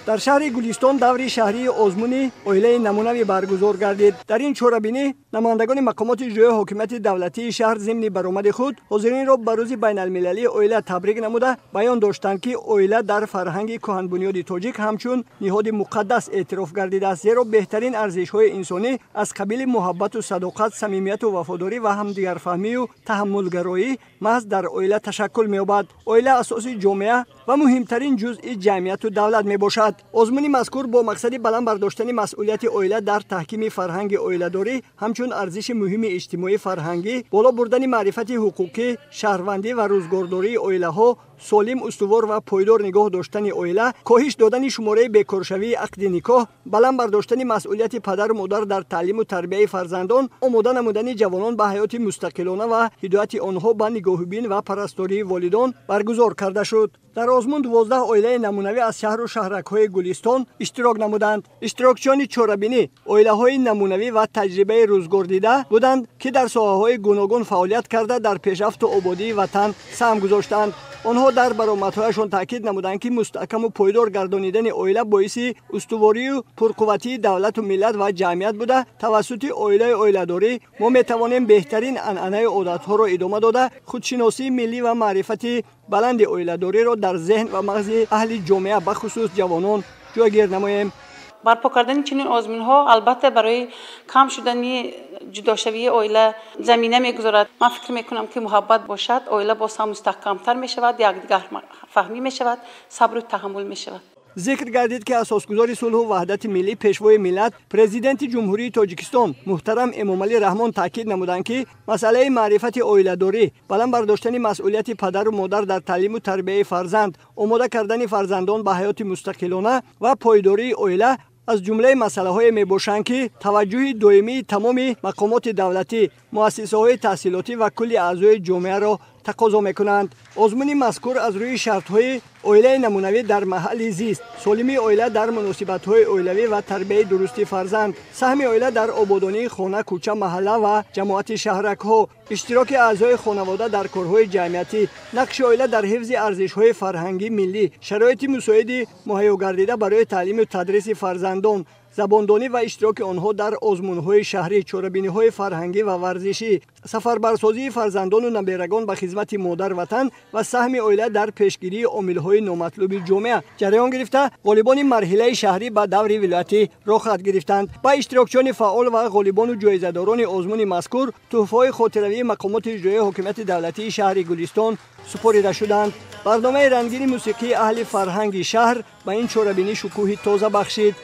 در شهر گلستان دوری شهری آزمون اویله نمونه‌ای برگزار گردید. در این چوربینی نمایندگان مقامات اجرایی حکومت دولتی شهر ضمن برآمد خود حاضرین را به روز بین المللی اویله تبریک نموده بیان داشتند که اویله در فرهنگ کهن بنیاد تاجیک همچون نهاد مقدس اعتراف گردیده است، زیرا بهترین ارزش‌های انسانی از قبیل محبت و صداقت، صمیمیت و وفاداری و همدیگرفهمی و تحملگرایی محض در اویله تشکل می‌یابد. اویله اساس جامعه و مهمترین جزء جمعیت و دولت میباشد. آزمون مذکور با مقصد بلند برداشتن مسئولیت اویله در تحکیم فرهنگ اویله‌داری همچون ارزش مهم اجتماعی فرهنگی، بالا بردن معرفت حقوقی شهروندی و روزگارداری اویله‌ها، سالم استوار و پایدار نگاه داشتن اویله، کاهش دادن شماره بیکارشوی عقد نکاح، بلند برداشتن مسئولیت پدر و مادر در تعلیم و تربیت فرزندان، آماده نمودن جوانان به حیات مستقلانه و هدایت آنها به نگاهبین و پرستاری والدان برگزار کرده شد. در آزمون 12 اویله نمونه‌ای از شهر و شهرک‌های گلستان اشتراک نمودند. اشتراکچیان چوربینی اویله‌های نمونه‌ای و تجربه روزگار دیده بودند که در ساحه‌های گوناگون فعالیت کرده در پیشرفت و آبادی وطن سهم گذاشتند. آنها در برآمدهایشان تاکید نمودند که مستحکم و پایدار گردانیدن اویله باعث استواری و پرقوتی دولت و ملت و جمعیت بوده. توسط اویله‌داری ما می‌توانیم بهترین عنعنه عادت‌ها را ادامه داده، خودشناسی ملی و معرفت بلند اویله‌داری را در ذهن و مغز اهل جامعه به خصوص جوانان جایگیر نماییم. برپا کردن چنین آزمون‌ها البته برای کم شدن جداشوی اویله زمینه می‌گذارد. من فکر می‌کنم که محبت باشد، اویله باز هم مستحکم‌تر می‌شود، یکدیگر فهمی می‌شود، صبر و تحمل می‌شود. ذکر گردید که اساسگزار صلح و وحدت ملی پیشوای ملت پرزیدنت جمهوری تاجیکستان محترم امامعلی رحمان تاکید نمودند که مسئله معرفت اویله‌داری، بلند برداشتن مسئولیت پدر و مادر در تعلیم و تربیت فرزند، آماده کردن فرزندان به حیات مستقلانه و پایداری اویله از جمله مسائلی میباشند که توجه دائمی تمام مقامات دولتی، مؤسسه‌های تحصیلاتی و کل اعضای جامعه را تقاضا میکنند. آزمون مذکور از روی شرط‌های اویله نمونه‌ای در محل زیست، سالمی اویله در مناسبت‌های اویلوی و تربیت درستی فرزند، سهم اویله در آبادانی خانه، کوچه، محله و جماعت شهرک‌ها، اشتراک اعضای خانواده در کارهای جمعیتی، نقش اویله در حفظ ارزش‌های فرهنگی ملی، شرایط مساعد مهیا گردیده برای تعلیم و تدریس فرزندان، زباندانی و اشتراک آنها در آزمون‌های شهری، چوربینی‌های فرهنگی و ورزشی، سفربرسازی فرزندان و نبیرگان به خدمت مادر وطن و سهم اویله در پیشگیری عامل‌های نامطلوب جامعه جریان گرفته، غالبان مرحله شهری به دور ولایتی راه خط گرفتند. با اشتراکچیان فعال و غالبان و جایزه‌داران آزمون مذکور تحفه‌های خاطروی مقامات اجرایی حکومت دولتی شهر گلستان سپرده شدند. برنامه رنگین موسیقی اهل فرهنگ شهر به این چوربینی شکوه تازه بخشید.